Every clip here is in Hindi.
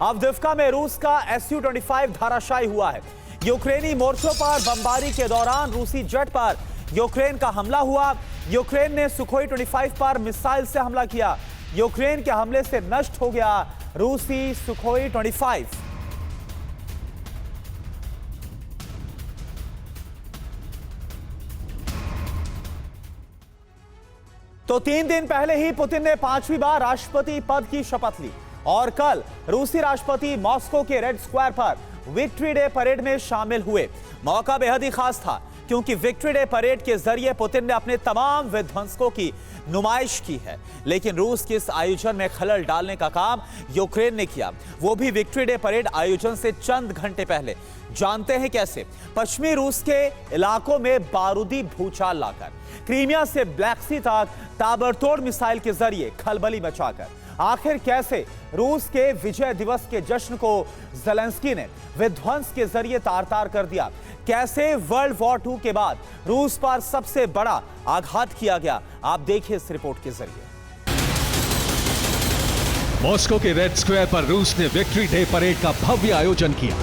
अवदिव्का में रूस का Su-25 धराशायी हुआ है। यूक्रेनी मोर्चों पर बमबारी के दौरान रूसी जेट पर यूक्रेन का हमला हुआ। यूक्रेन ने सुखोई 25 पर मिसाइल से हमला किया। यूक्रेन के हमले से नष्ट हो गया रूसी सुखोई 25। तो 3 दिन पहले ही पुतिन ने 5वीं बार राष्ट्रपति पद की शपथ ली और कल रूसी राष्ट्रपति मॉस्को के रेड स्क्वायर पर विक्ट्री डे परेड में शामिल हुए। मौका बेहद ही खास था क्योंकि विक्ट्री डे परेड के जरिए पुतिन ने अपने तमाम विध्वंसकों की नुमाइश की है। लेकिन रूस के इस आयोजन में खलल डालने का काम यूक्रेन ने किया, वो भी विक्ट्री डे परेड आयोजन से चंद घंटे पहले। जानते हैं कैसे? पश्चिमी रूस के इलाकों में बारूदी भूचाल लाकर, क्रीमिया से ब्लैक सी तक ताबड़तोड़ मिसाइल के जरिए खलबली मचाकर, आखिर कैसे रूस के विजय दिवस के जश्न को ज़ेलेंस्की ने विध्वंस के जरिए तार-तार कर दिया। कैसे वर्ल्ड वॉर 2 के बाद रूस पर सबसे बड़ा आघात किया गया, आप देखिए इस रिपोर्ट के जरिए। मॉस्को के रेड स्क्वायर पर रूस ने विक्ट्री डे परेड का भव्य आयोजन किया।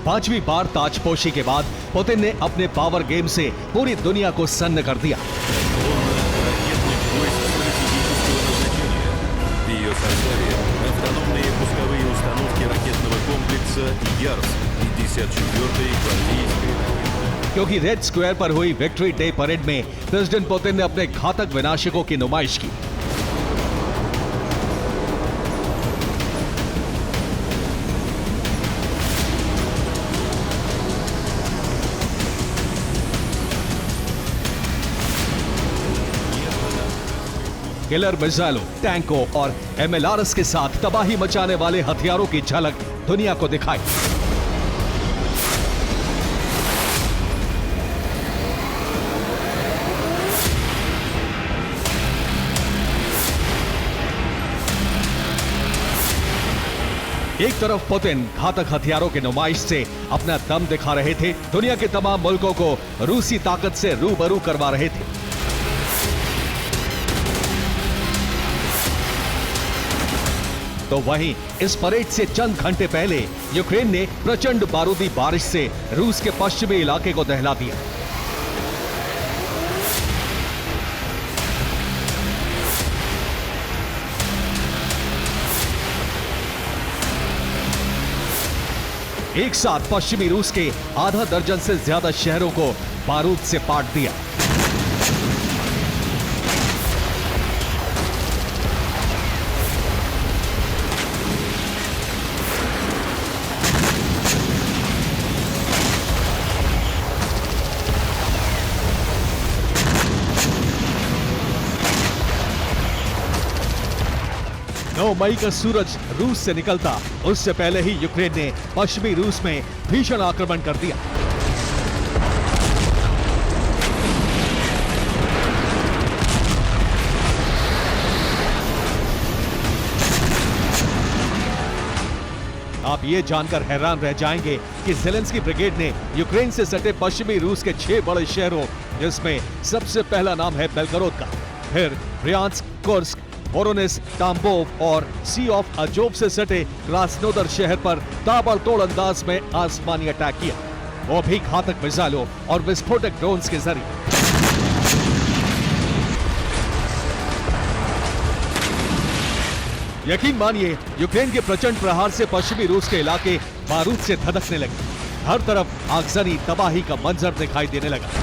पांचवी बार ताजपोशी के बाद पुतिन ने अपने पावर गेम से पूरी दुनिया को सन्न कर दिया। क्योंकि रेड स्क्वायर पर हुई विक्ट्री डे परेड में प्रेसिडेंट पुतिन ने अपने घातक विनाशकों की नुमाइश की। किलर मिसाइलों, टैंकों और MLRS के साथ तबाही मचाने वाले हथियारों की झलक दुनिया को दिखाई। एक तरफ पुतिन घातक हथियारों के नुमाइश से अपना दम दिखा रहे थे, दुनिया के तमाम मुल्कों को रूसी ताकत से रूबरू करवा रहे थे। तो वहीं इस परेड से चंद घंटे पहले यूक्रेन ने प्रचंड बारूदी बारिश से रूस के पश्चिमी इलाके को दहला दिया। एक साथ पश्चिमी रूस के आधा दर्जन से ज्यादा शहरों को बारूद से पाट दिया। मई का सूरज रूस से निकलता उससे पहले ही यूक्रेन ने पश्चिमी रूस में भीषण आक्रमण कर दिया। आप ये जानकर हैरान रह जाएंगे कि ज़ेलेंस्की ब्रिगेड ने यूक्रेन से सटे पश्चिमी रूस के 6 बड़े शहरों, जिसमें सबसे पहला नाम है बेलगोरोद का, फिर ब्रियांस्क, कुर्स्क, वोरोनेस, ताम्बोव और सी ऑफ अजोव से सटे क्रास्नोदर शहर पर ताबड़तोड़ अंदाज में आसमानी अटैक किया, वो भी घातक मिसाइलों और विस्फोटक ड्रोन्स के जरिए। यकीन मानिए, यूक्रेन के प्रचंड प्रहार से पश्चिमी रूस के इलाके बारूद से धधकने लगे। हर तरफ आगजनी, तबाही का मंजर दिखाई देने लगा।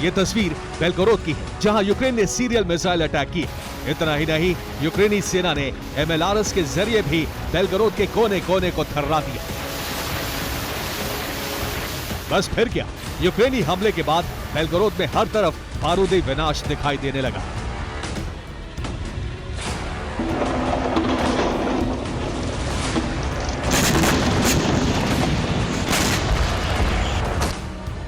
ये तस्वीर बेलगोरोद की है, जहां यूक्रेन ने सीरियल मिसाइल अटैक किए। इतना ही नहीं, यूक्रेनी सेना ने MLRS के जरिए भी बेलगोरोद के कोने कोने को थर्रा दिया। बस फिर क्या, यूक्रेनी हमले के बाद बेलगोरोद में हर तरफ बारूदी विनाश दिखाई देने लगा।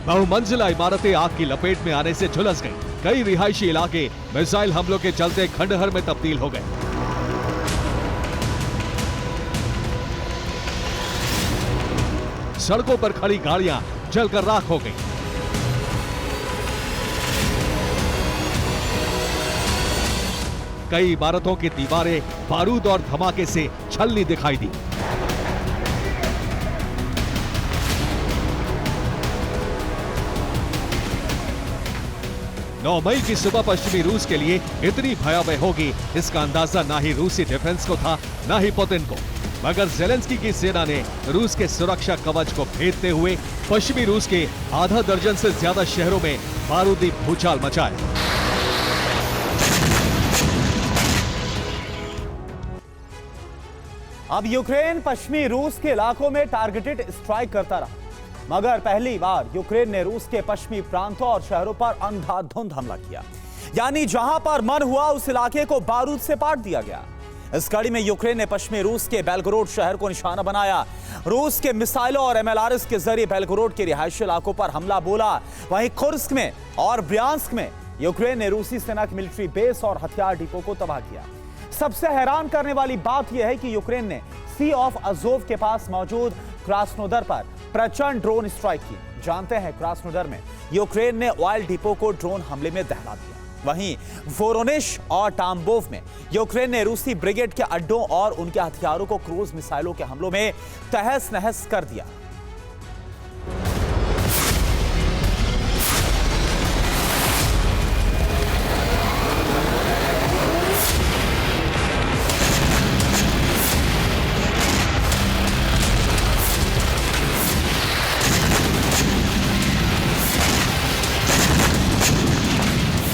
बहुमंजिला इमारतें आग की लपेट में आने से झुलस गईं। कई रिहायशी इलाके मिसाइल हमलों के चलते खंडहर में तब्दील हो गए। सड़कों पर खड़ी गाड़ियां जलकर राख हो गई। कई इमारतों की दीवारें बारूद और धमाके से छलनी दिखाई दी। नौ मई की सुबह पश्चिमी रूस के लिए इतनी भयावह होगी, इसका अंदाजा ना ही रूसी डिफेंस को था, ना ही पुतिन को। मगर ज़ेलेंस्की की सेना ने रूस के सुरक्षा कवच को भेदते हुए पश्चिमी रूस के आधा दर्जन से ज्यादा शहरों में बारूदी भूचाल मचाए। अब यूक्रेन पश्चिमी रूस के इलाकों में टारगेटेड स्ट्राइक करता रहा, मगर पहली बार यूक्रेन ने रूस के पश्चिमी प्रांतों और शहरों पर अंधाधुंध हमला किया। यानी जहां पर मन हुआ उस इलाके को बारूद से पाट दिया गया। इस कड़ी में यूक्रेन ने पश्चिमी रूस के बेलगोरोड शहर को निशाना बनाया। रूस के मिसाइलों और एमएलआरएस के जरिए बेलगोरोड के रिहायशी इलाकों पर हमला बोला। वहीं कुर्स्क में और ब्रियांस्क में यूक्रेन ने रूसी सेना की मिलिट्री बेस और हथियार डिपो को तबाह किया। सबसे हैरान करने वाली बात यह है कि यूक्रेन ने सी ऑफ अजोव के पास मौजूद क्रास्नोदर पर प्रचंड ड्रोन स्ट्राइक की। जानते हैं, क्रास्नोदर में यूक्रेन ने ऑयल डिपो को ड्रोन हमले में दहला दिया। वहीं वोरोनिश और टाम्बोव में यूक्रेन ने रूसी ब्रिगेड के अड्डों और उनके हथियारों को क्रूज मिसाइलों के हमलों में तहस नहस कर दिया।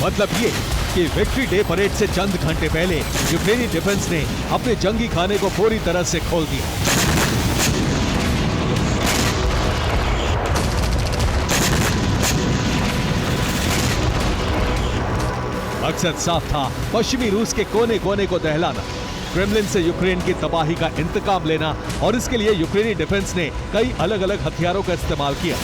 मतलब ये कि विक्ट्री डे परेड से चंद घंटे पहले यूक्रेनी डिफेंस ने अपने जंगी खाने को पूरी तरह से खोल दिया। मकसद साफ था, पश्चिमी रूस के कोने कोने को दहलाना, क्रेमलिन से यूक्रेन की तबाही का इंतकाम लेना, और इसके लिए यूक्रेनी डिफेंस ने कई अलग अलग हथियारों का इस्तेमाल किया।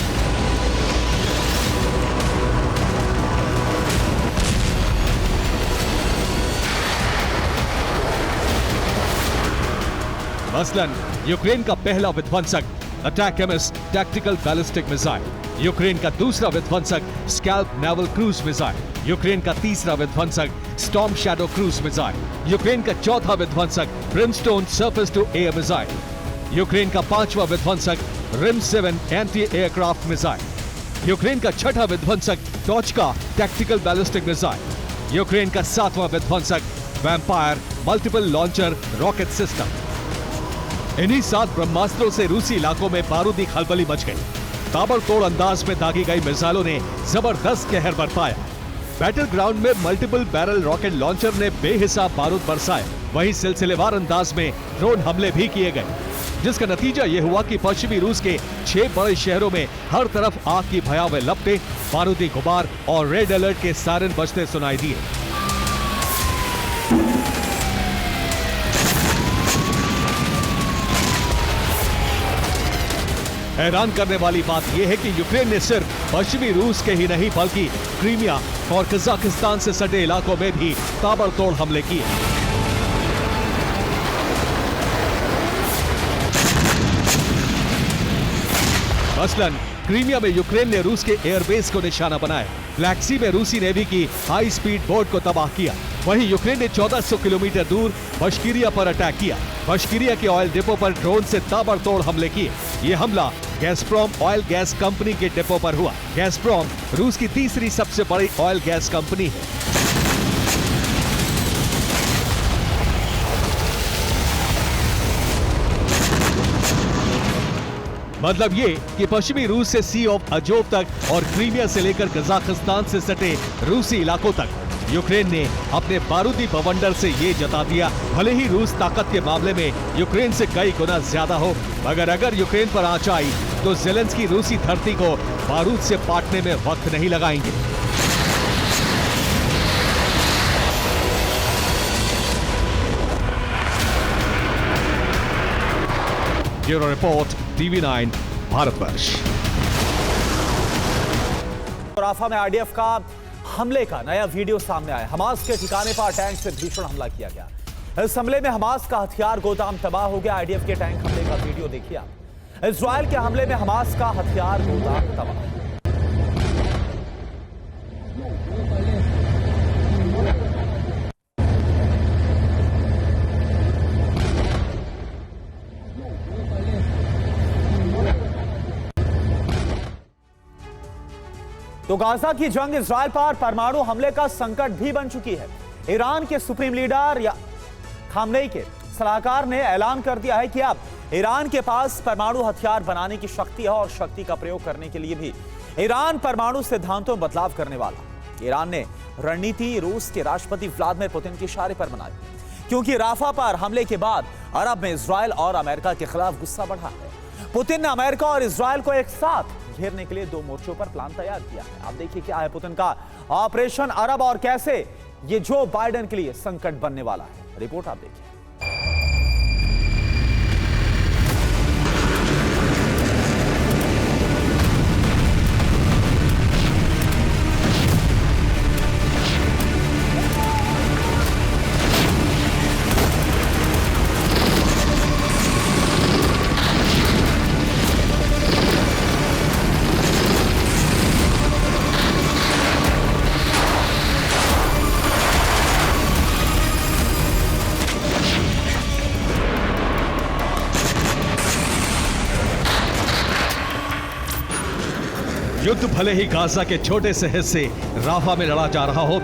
मसलन यूक्रेन का पहला विध्वंसक ATACMS tactical ballistic missile, Ukraine का दूसरा विध्वंसक Scalp naval cruise missile, Ukraine का तीसरा विध्वंसक Storm Shadow cruise missile, Ukraine का चौथा विध्वंसक Brimstone surface to air missile, Ukraine का पांचवा विध्वंसक RIM 7 anti aircraft missile, Ukraine का छठा विध्वंसक Tochka tactical ballistic missile, Ukraine का सातवां विध्वंसक Vampire multiple launcher rocket system. इन्हीं 7 ब्रह्मास्त्रों से रूसी इलाकों में बारूदी खलबली मच गई। ताबड़तोड़ अंदाज में दागी गई मिसाइलों ने जबरदस्त कहर बरपाया। बैटल ग्राउंड में मल्टीपल बैरल रॉकेट लॉन्चर ने बेहिसाब बारूद बरसाए। वहीं सिलसिलेवार अंदाज में ड्रोन हमले भी किए गए, जिसका नतीजा यह हुआ कि पश्चिमी रूस के 6 बड़े शहरों में हर तरफ आग की भयावह लपटें, बारूदी गुबार और रेड अलर्ट के सायरन बजते सुनाई दिए। हैरान करने वाली बात यह है कि यूक्रेन ने सिर्फ पश्चिमी रूस के ही नहीं बल्कि क्रीमिया और कजाकिस्तान से सटे इलाकों में भी ताबड़तोड़ हमले किए। मसलन क्रीमिया में यूक्रेन ने रूस के एयरबेस को निशाना बनाया। ब्लैक सी में रूसी नेवी की हाई स्पीड बोट को तबाह किया। वहीं यूक्रेन ने 1400 किलोमीटर दूर बशकीरिया पर अटैक किया। बशकीरिया के ऑयल डिपो पर ड्रोन से ताबड़तोड़ हमले किए। ये हमला गैसप्रोम ऑयल गैस कंपनी के डिपो पर हुआ। गैसप्रोम रूस की तीसरी सबसे बड़ी ऑयल गैस कंपनी है। मतलब ये कि पश्चिमी रूस से सी ऑफ अजोव तक और क्रीमिया से लेकर कजाकिस्तान से सटे रूसी इलाकों तक यूक्रेन ने अपने बारूदी बवंडर से ये जता दिया, भले ही रूस ताकत के मामले में यूक्रेन से कई गुना ज्यादा हो, मगर अगर यूक्रेन पर आंच आई तो ज़ेलेंस्की रूसी धरती को बारूद से पाटने में वक्त नहीं लगाएंगे। Bureau report, TV9 Bharatvarsh. Rafah में आरडीएफ का हमले का नया वीडियो सामने आया। हमास के ठिकाने पर टैंक से भीषण हमला किया गया। इस हमले में हमास का हथियार गोदाम तबाह हो गया। आईडीएफ के टैंक हमले का वीडियो देखिए आप। इजराइल के हमले में हमास का हथियार गोदाम तबाह। तो गाजा की जंग इजराइल पर परमाणु हमले का संकट भी बन चुकी है। ईरान के सुप्रीम लीडर या खामनेई के सलाहकार ने ऐलान कर दिया है कि अब ईरान के पास परमाणु हथियार बनाने की शक्ति है और शक्ति का प्रयोग करने के लिए भी ईरान परमाणु सिद्धांतों में बदलाव करने वाला। ईरान ने रणनीति रूस के राष्ट्रपति व्लादिमीर पुतिन के इशारे पर बनाई, क्योंकि राफा पर हमले के बाद अरब में इजराइल और अमेरिका के खिलाफ गुस्सा बढ़ा है। पुतिन ने अमेरिका और इजराइल को एक साथ घेरने के लिए 2 मोर्चों पर प्लान तैयार किया है। आप देखिए क्या है पुतिन का ऑपरेशन अरब और कैसे ये जो बाइडेन के लिए संकट बनने वाला है। रिपोर्ट आप देखिए। युद्ध भले ही गाजा के छोटे से हिस्से राफा में लड़ा जा रहा हो,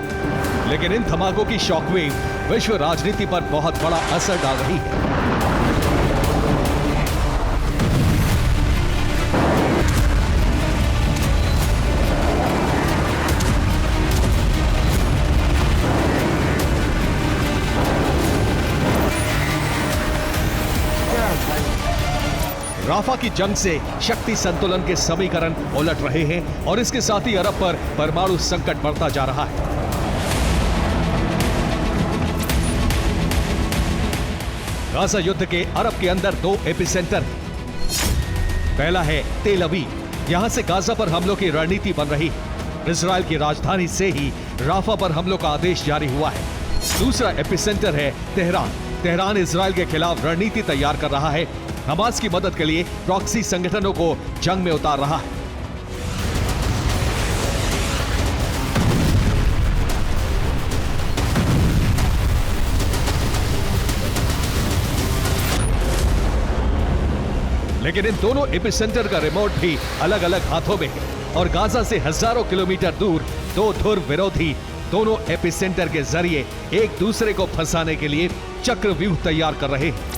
लेकिन इन धमाकों की शॉकवेव विश्व राजनीति पर बहुत बड़ा असर डाल रही है। राफा की जंग से शक्ति संतुलन के समीकरण उलट रहे हैं और इसके साथ ही अरब पर परमाणु संकट बढ़ता जा रहा है। गाजा युद्ध के अरब के अंदर 2 एपिसेंटर हैं। पहला है तेल अवीव। यहां से गाजा पर हमलों की रणनीति बन रही है। इजराइल की राजधानी से ही राफा पर हमलों का आदेश जारी हुआ है। दूसरा एपिसेंटर है तेहरान। तेहरान इजराइल के खिलाफ रणनीति तैयार कर रहा है। हमास की मदद के लिए प्रॉक्सी संगठनों को जंग में उतार रहा है। लेकिन इन दोनों एपिसेंटर का रिमोट भी अलग अलग हाथों में है और गाजा से हजारों किलोमीटर दूर 2 ध्रुव विरोधी दोनों एपिसेंटर के जरिए एक दूसरे को फंसाने के लिए चक्रव्यूह तैयार कर रहे हैं।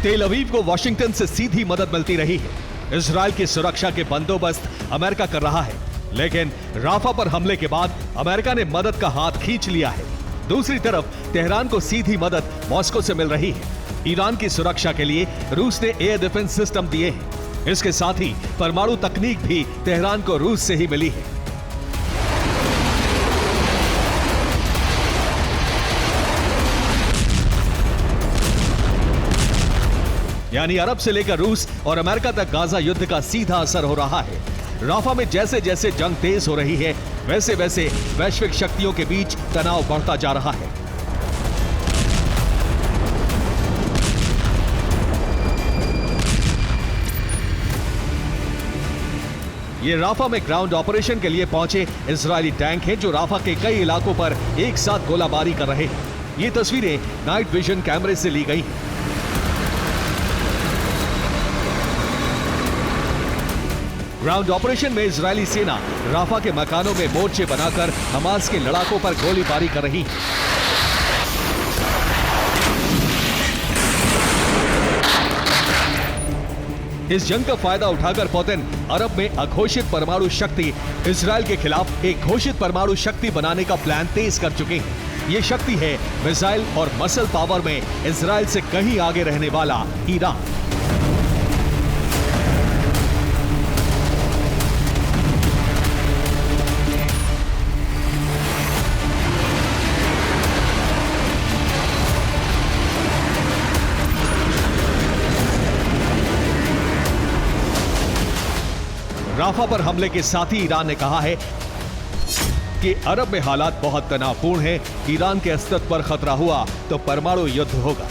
तेल अवीव को वॉशिंगटन से सीधी मदद मिलती रही है। इजराइल की सुरक्षा के बंदोबस्त अमेरिका कर रहा है, लेकिन राफा पर हमले के बाद अमेरिका ने मदद का हाथ खींच लिया है। दूसरी तरफ तेहरान को सीधी मदद मॉस्को से मिल रही है। ईरान की सुरक्षा के लिए रूस ने एयर डिफेंस सिस्टम दिए हैं। इसके साथ ही परमाणु तकनीक भी तेहरान को रूस से ही मिली है। यानी अरब से लेकर रूस और अमेरिका तक गाजा युद्ध का सीधा असर हो रहा है। राफा में जैसे जैसे जंग तेज हो रही है, वैसे वैसे वैश्विक शक्तियों के बीच तनाव बढ़ता जा रहा है। ये राफा में ग्राउंड ऑपरेशन के लिए पहुंचे इजरायली टैंक हैं जो राफा के कई इलाकों पर एक साथ गोलाबारी कर रहे हैं। ये तस्वीरें नाइट विजन कैमरे से ली गई हैं। ग्राउंड ऑपरेशन में इजरायली सेना राफा के मकानों में मोर्चे बनाकर हमास के लड़ाकों पर गोलीबारी कर रही है। इस जंग का फायदा उठाकर पुतिन अरब में अघोषित परमाणु शक्ति इजराइल के खिलाफ एक घोषित परमाणु शक्ति बनाने का प्लान तेज कर चुके हैं। ये शक्ति है मिसाइल और मसल पावर में इजराइल से कहीं आगे रहने वाला ईरान। राफा पर हमले के साथ ही ईरान ने कहा है कि अरब में हालात बहुत तनावपूर्ण हैं। ईरान के अस्तित्व पर खतरा हुआ तो परमाणु युद्ध होगा।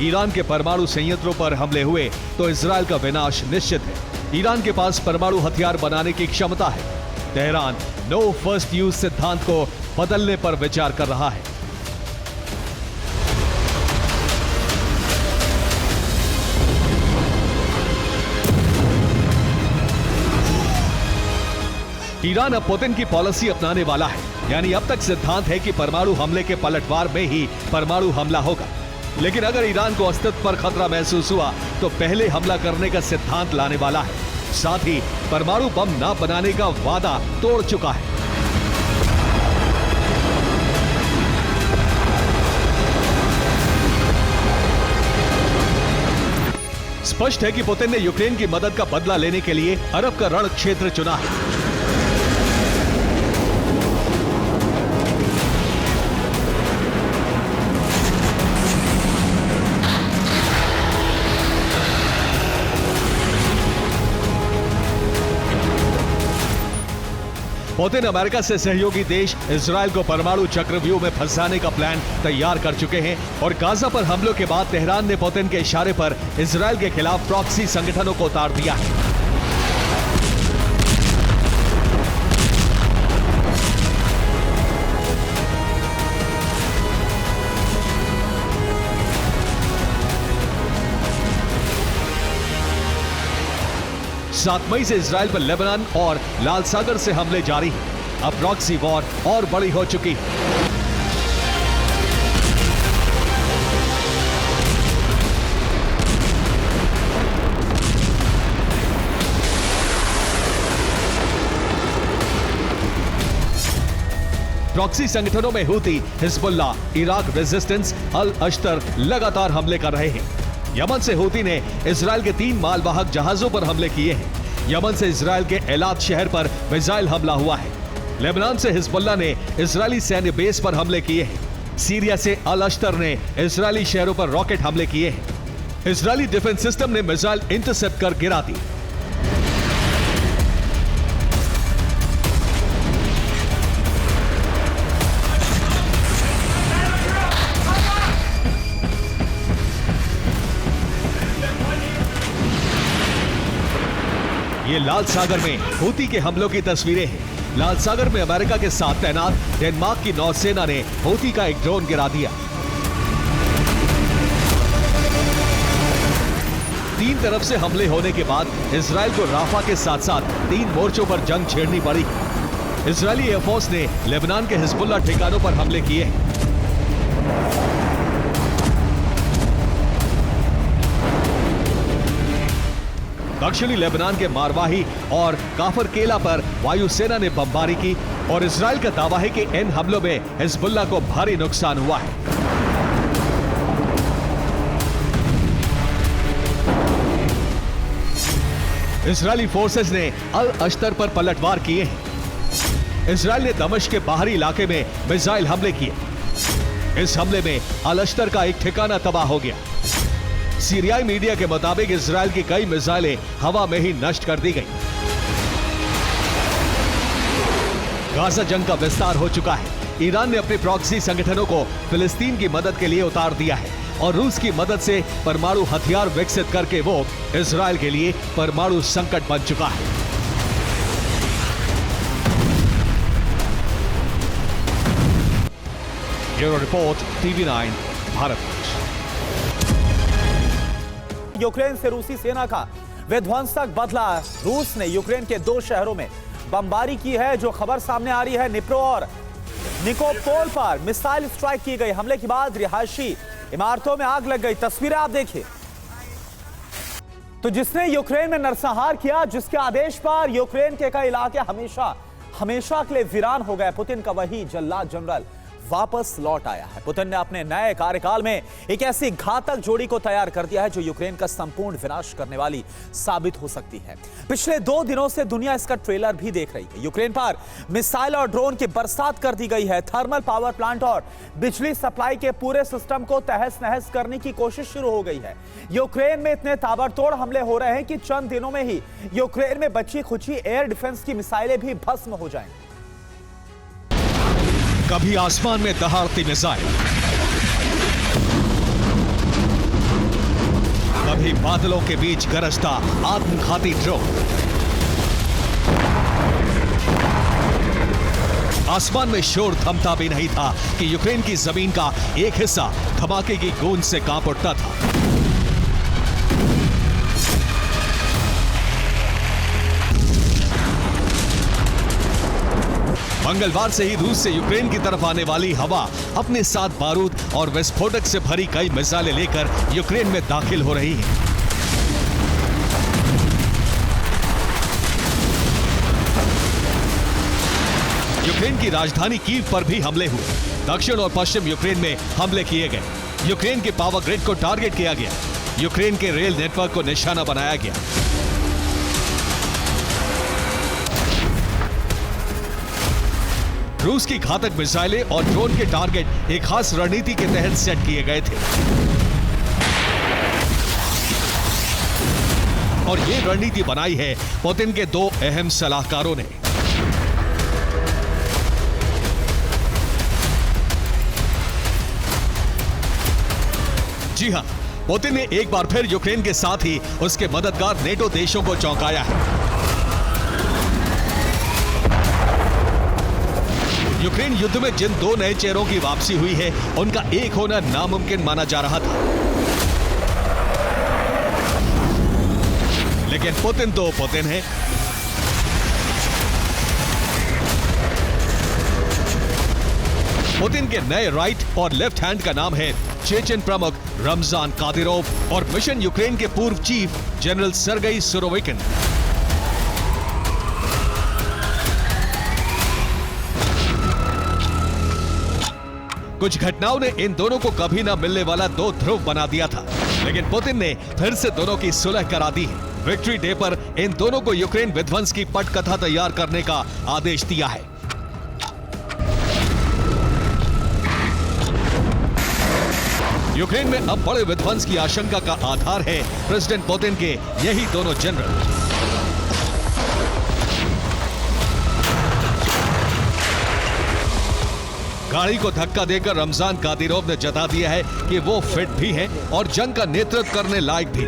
ईरान के परमाणु संयंत्रों पर हमले हुए तो इजरायल का विनाश निश्चित है। ईरान के पास परमाणु हथियार बनाने की क्षमता है। तेहरान नो फर्स्ट यूज सिद्धांत को बदलने पर विचार कर रहा है। ईरान अब पुतिन की पॉलिसी अपनाने वाला है, यानी अब तक सिद्धांत है कि परमाणु हमले के पलटवार में ही परमाणु हमला होगा। लेकिन अगर ईरान को अस्तित्व पर खतरा महसूस हुआ तो पहले हमला करने का सिद्धांत लाने वाला है। साथ ही परमाणु बम न बनाने का वादा तोड़ चुका है। स्पष्ट है कि पुतिन ने यूक्रेन की मदद का बदला लेने के लिए अरब का रण क्षेत्र चुना है। पुतिन अमेरिका से सहयोगी देश इजरायल को परमाणु चक्रव्यूह में फंसाने का प्लान तैयार कर चुके हैं और गाजा पर हमलों के बाद तेहरान ने पुतिन के इशारे पर इजरायल के खिलाफ प्रॉक्सी संगठनों को उतार दिया है। सात मई से इजरायल पर लेबनान और लाल सागर से हमले जारी हैं। अब प्रॉक्सी वॉर और बड़ी हो चुकी है। प्रॉक्सी संगठनों में हूती, हिजबुल्लाह, इराक रेजिस्टेंस, अल अश्तर लगातार हमले कर रहे हैं। यमन से हूती ने इजरायल के 3 मालवाहक जहाजों पर हमले किए हैं। यमन से इजरायल के एलात शहर पर मिसाइल हमला हुआ है। लेबनान से हिजबुल्लाह ने इजरायली सैन्य बेस पर हमले किए हैं। सीरिया से अल अश्तर ने इजरायली शहरों पर रॉकेट हमले किए हैं। इजरायली डिफेंस सिस्टम ने मिसाइल इंटरसेप्ट कर गिरा दी। ये लाल सागर में हूती के हमलों की तस्वीरें हैं। लाल सागर में अमेरिका के साथ तैनात डेनमार्क की नौसेना ने हूती का एक ड्रोन गिरा दिया। 3 तरफ से हमले होने के बाद इजरायल को राफा के साथ साथ 3 मोर्चों पर जंग छेड़नी पड़ी। इजरायली एयरफोर्स ने लेबनान के हिजबुल्लाह ठिकानों पर हमले किए हैं। दक्षिणी लेबनान के मारवाही और काफर केला पर वायुसेना ने बमबारी की और इजरायल का दावा है कि इन हमलों में हिजबुल्लाह को भारी नुकसान हुआ है। इजरायली फोर्सेस ने अल अश्तर पर पलटवार किए हैं। इजरायल ने दमिश्क के बाहरी इलाके में मिसाइल हमले किए। इस हमले में अल अश्तर का एक ठिकाना तबाह हो गया। सीरियाई मीडिया के मुताबिक इजरायल की कई मिसाइलें हवा में ही नष्ट कर दी गई। गाजा जंग का विस्तार हो चुका है। ईरान ने अपने प्रॉक्सी संगठनों को फिलिस्तीन की मदद के लिए उतार दिया है और रूस की मदद से परमाणु हथियार विकसित करके वो इजरायल के लिए परमाणु संकट बन चुका है। Bureau report, TV9 Bharat. Ukraine से रूसी सेना का विध्वंसक बदला। रूस ने यूक्रेन के 2 शहरों में बमबारी की है। जो खबर सामने आ रही है, निप्रो और निकोपोल पर मिसाइल स्ट्राइक की गई। हमले के बाद रिहायशी इमारतों में आग लग गई। तस्वीरें आप देखिए। तो जिसने यूक्रेन में नरसंहार किया, जिसके आदेश पर यूक्रेन के कई इलाके हमेशा के लिए वीरान हो गए, पुतिन का वही जल्लाद जनरल वापस लौट आया है। पुतिन ने अपने नए कार्यकाल में एक ऐसी घातक जोड़ी को तैयार कर दिया है जो यूक्रेन का संपूर्ण विनाश करने वाली साबित हो सकती है। पिछले 2 दिनों से दुनिया इसका ट्रेलर भी देख रही है। यूक्रेन पर मिसाइल और ड्रोन की बरसात कर दी गई है। थर्मल पावर प्लांट और बिजली सप्लाई के पूरे सिस्टम को तहस नहस करने की कोशिश शुरू हो गई है। यूक्रेन में इतने ताबड़तोड़ हमले हो रहे हैं कि चंद दिनों में ही यूक्रेन में बची खुची एयर डिफेंस की मिसाइलें भी भस्म हो जाएंगी। कभी आसमान में दहाड़ती मिसाइल, कभी बादलों के बीच गरजता आत्मघाती ड्रोन। आसमान में शोर थमता भी नहीं था कि यूक्रेन की जमीन का एक हिस्सा धमाके की गूंज से कांप उठता था। मंगलवार से ही रूस से यूक्रेन की तरफ आने वाली हवा अपने साथ बारूद और विस्फोटक से भरी कई मिसाइलें लेकर यूक्रेन में दाखिल हो रही है। यूक्रेन की राजधानी कीव पर भी हमले हुए। दक्षिण और पश्चिम यूक्रेन में हमले किए गए। यूक्रेन के पावर ग्रिड को टारगेट किया गया। यूक्रेन के रेल नेटवर्क को निशाना बनाया गया। रूस की घातक मिसाइलें और ड्रोन के टारगेट एक खास रणनीति के तहत सेट किए गए थे और ये रणनीति बनाई है पुतिन के 2 अहम सलाहकारों ने। जी हां, पुतिन ने एक बार फिर यूक्रेन के साथ ही उसके मददगार नेटो देशों को चौंकाया है। यूक्रेन युद्ध में जिन 2 नए चेहरों की वापसी हुई है, उनका एक होना नामुमकिन माना जा रहा था, लेकिन पुतिन तो पुतिन है। पुतिन के नए राइट और लेफ्ट हैंड का नाम है चेचन प्रमुख रमजान कादिरोव और मिशन यूक्रेन के पूर्व चीफ जनरल सर्गेई सुरोविकिन। कुछ घटनाओं ने इन दोनों को कभी ना मिलने वाला 2 ध्रुव बना दिया था, लेकिन पुतिन ने फिर से दोनों की सुलह करा दी है। विक्ट्री डे पर इन दोनों को यूक्रेन विध्वंस की पटकथा तैयार करने का आदेश दिया है। यूक्रेन में अब बड़े विध्वंस की आशंका का आधार है प्रेसिडेंट पुतिन के यही दोनों जनरल। गाड़ी को धक्का देकर रमजान कादिरोव ने जता दिया है कि वो फिट भी हैं और जंग का नेतृत्व करने लायक भी।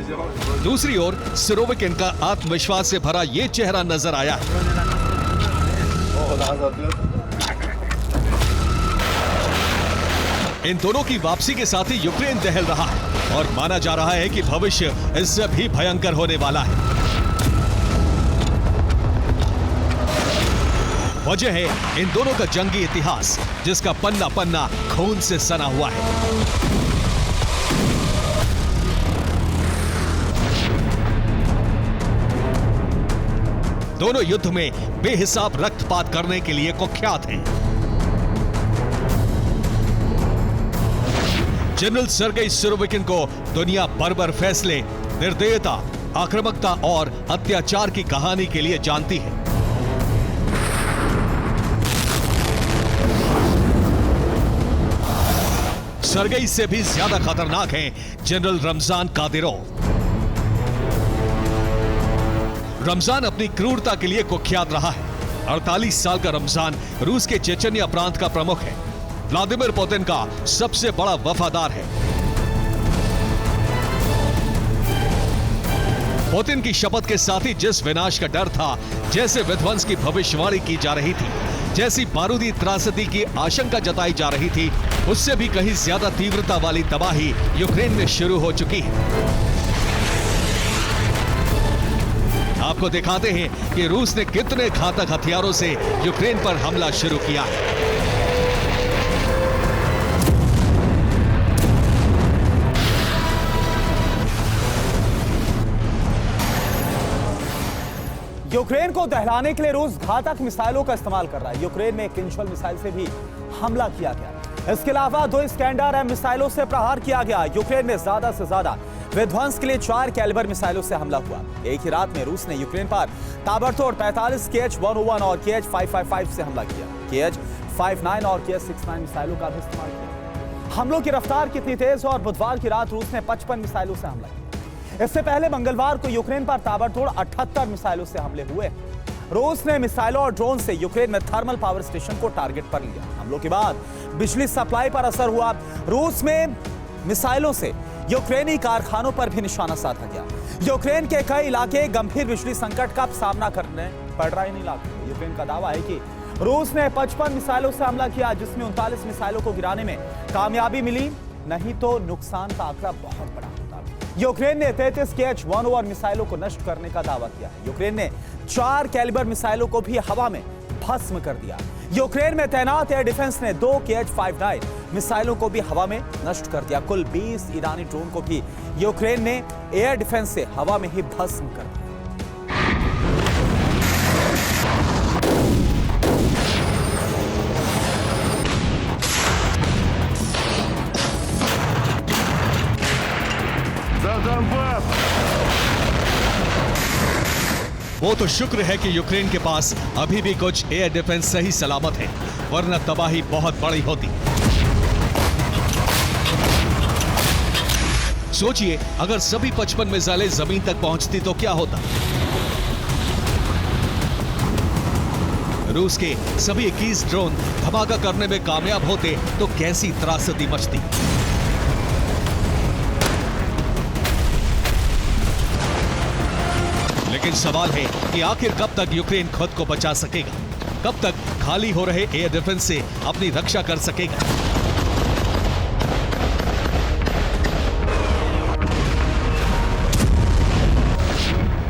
दूसरी ओर सुरोविकिन का आत्मविश्वास से भरा ये चेहरा नजर आया है। इन दोनों की वापसी के साथ ही यूक्रेन दहल रहा है और माना जा रहा है कि भविष्य इससे भी भयंकर होने वाला है। वजह है इन दोनों का जंगी इतिहास, जिसका पन्ना पन्ना खून से सना हुआ है। दोनों युद्ध में बेहिसाब रक्तपात करने के लिए कुख्यात हैं। जनरल सर्गेई सुरोविकिन को दुनिया बर्बर फैसले, निर्दयता, आक्रामकता और अत्याचार की कहानी के लिए जानती है। सर्गेई से भी ज्यादा खतरनाक हैं जनरल रमजान कादिरोव। रमजान अपनी क्रूरता के लिए कुख्यात रहा है। 48 साल का रमजान रूस के चेचन्या प्रांत का प्रमुख है। व्लादिमीर पुतिन का सबसे बड़ा वफादार है। पुतिन की शपथ के साथ ही जिस विनाश का डर था, जैसे विध्वंस की भविष्यवाणी की जा रही थी, जैसी बारूदी त्रासदी की आशंका जताई जा रही थी, उससे भी कहीं ज्यादा तीव्रता वाली तबाही यूक्रेन में शुरू हो चुकी है। आपको दिखाते हैं कि रूस ने कितने घातक हथियारों से यूक्रेन पर हमला शुरू किया है। यूक्रेन को दहलाने के लिए रूस घातक मिसाइलों का इस्तेमाल कर रहा है। यूक्रेन में किंजल मिसाइल से भी हमला किया गया। इसके अलावा 2 स्कैंडर एम मिसाइलों से प्रहार किया गया। यूक्रेन में ज्यादा से ज्यादा विध्वंस के लिए 4 कैलिबर मिसाइलों से हमला हुआ। एक ही रात में रूस ने यूक्रेन पर ताबड़तोड़ 45 KH-101 और KH-555 से हमला किया। KH-59 और KH-69 मिसाइलों का भी इस्तेमाल किया। हमलों की रफ्तार कितनी तेज और बुधवार की रात रूस ने 55 मिसाइलों से हमला किया। इससे पहले मंगलवार को यूक्रेन पर ताबड़तोड़ 78 मिसाइलों से हमले हुए। रूस ने मिसाइलों और ड्रोन से यूक्रेन में थर्मल पावर स्टेशन को टारगेट पर लिया। हमलों के बाद बिजली सप्लाई पर असर हुआ। रूस में मिसाइलों से यूक्रेनी कारखानों पर भी निशाना साधा गया। यूक्रेन के कई इलाके गंभीर बिजली संकट का सामना करने पड़ रहा है। इन इलाकों में यूक्रेन का दावा है कि रूस ने 55 मिसाइलों से हमला किया, जिसमें 39 मिसाइलों को गिराने में कामयाबी मिली, नहीं तो नुकसान का आंकड़ा बहुत बड़ा होता। यूक्रेन ने 33 KH-101 मिसाइलों को नष्ट करने का दावा किया है। यूक्रेन ने 4 कैलिबर मिसाइलों को भी हवा में भस्म कर दिया। यूक्रेन में तैनात एयर डिफेंस ने 2 KH-59 मिसाइलों को भी हवा में नष्ट कर दिया। कुल 20 ईरानी ड्रोन को भी यूक्रेन ने एयर डिफेंस से हवा में ही भस्म कर दिया। वो तो शुक्र है कि यूक्रेन के पास अभी भी कुछ एयर डिफेंस सही सलामत है, वरना तबाही बहुत बड़ी होती। सोचिए, अगर सभी 55 मिसाइलें जमीन तक पहुंचती तो क्या होता। रूस के सभी 21 ड्रोन धमाका करने में कामयाब होते तो कैसी त्रासदी मचती। लेकिन सवाल है कि आखिर कब तक यूक्रेन खुद को बचा सकेगा, कब तक खाली हो रहे एयर डिफेंस से अपनी रक्षा कर सकेगा।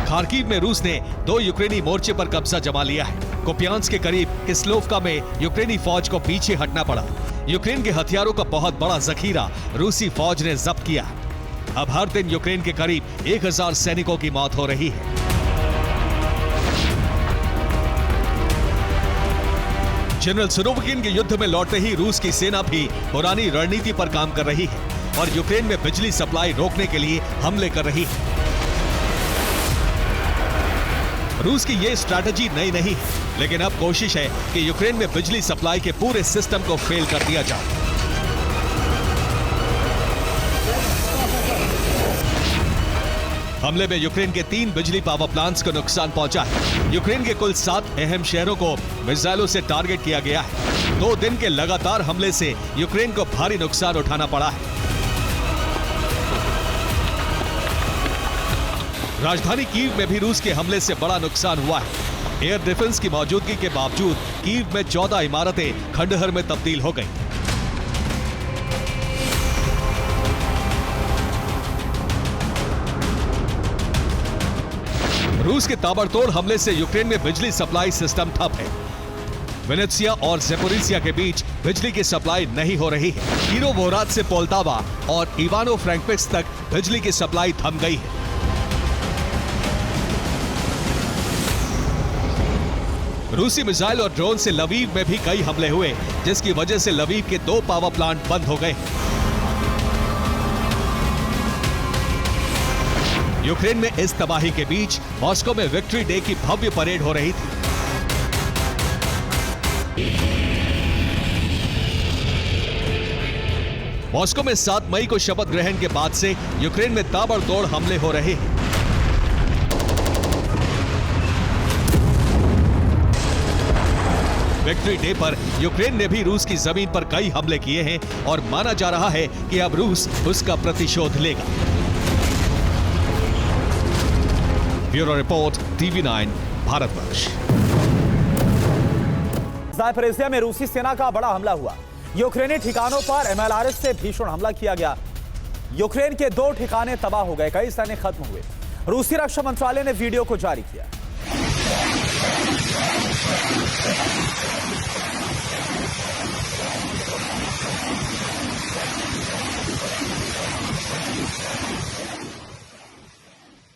खार्किव में रूस ने 2 यूक्रेनी मोर्चे पर कब्जा जमा लिया है। कुपियांस्क के करीब किस्लोवका में यूक्रेनी फौज को पीछे हटना पड़ा। यूक्रेन के हथियारों का बहुत बड़ा जखीरा रूसी फौज ने जब्त किया। अब हर दिन यूक्रेन के करीब 1000 सैनिकों की मौत हो रही है। जनरल सुरोविकिन के युद्ध में लौटते ही रूस की सेना भी पुरानी रणनीति पर काम कर रही है और यूक्रेन में बिजली सप्लाई रोकने के लिए हमले कर रही है। रूस की यह स्ट्रैटेजी नई नहीं है, लेकिन अब कोशिश है कि यूक्रेन में बिजली सप्लाई के पूरे सिस्टम को फेल कर दिया जाए। हमले में यूक्रेन के 3 बिजली पावर प्लांट्स को नुकसान पहुंचा है। यूक्रेन के कुल 7 अहम शहरों को मिसाइलों से टारगेट किया गया है। 2 दिन के लगातार हमले से यूक्रेन को भारी नुकसान उठाना पड़ा है। राजधानी कीव में भी रूस के हमले से बड़ा नुकसान हुआ है। एयर डिफेंस की मौजूदगी के बावजूद कीव में 14 इमारतें खंडहर में तब्दील हो गई। रूस के ताबड़तोड़ हमले से यूक्रेन में बिजली सप्लाई सिस्टम ठप है। वेनेत्सिया और ज़ेपोरिज़िया के बीच बिजली की सप्लाई नहीं हो रही है। किरोवोहराद से पोल्टावा और इवानो-फ्रैंकोविस्क तक बिजली की सप्लाई थम गई है। रूसी मिसाइल और ड्रोन से लवीव में भी कई हमले हुए, जिसकी वजह से लवीव के 2 पावर प्लांट बंद हो गए। यूक्रेन में इस तबाही के बीच मॉस्को में विक्ट्री डे की भव्य परेड हो रही थी। मॉस्को में 7 मई को शपथ ग्रहण के बाद से यूक्रेन में ताबड़तोड़ हमले हो रहे हैं। विक्ट्री डे पर यूक्रेन ने भी रूस की जमीन पर कई हमले किए हैं और माना जा रहा है कि अब रूस उसका प्रतिशोध लेगा। Bureau report, TV9 Bharatvarsh. Zaporizhzhia में रूसी सेना का बड़ा हमला हुआ। यूक्रेनी ठिकानों पर MLRS से भीषण हमला किया गया। यूक्रेन के 2 ठिकाने तबाह हो गए, कई सैनिक खत्म हुए। रूसी रक्षा मंत्रालय ने वीडियो को जारी किया।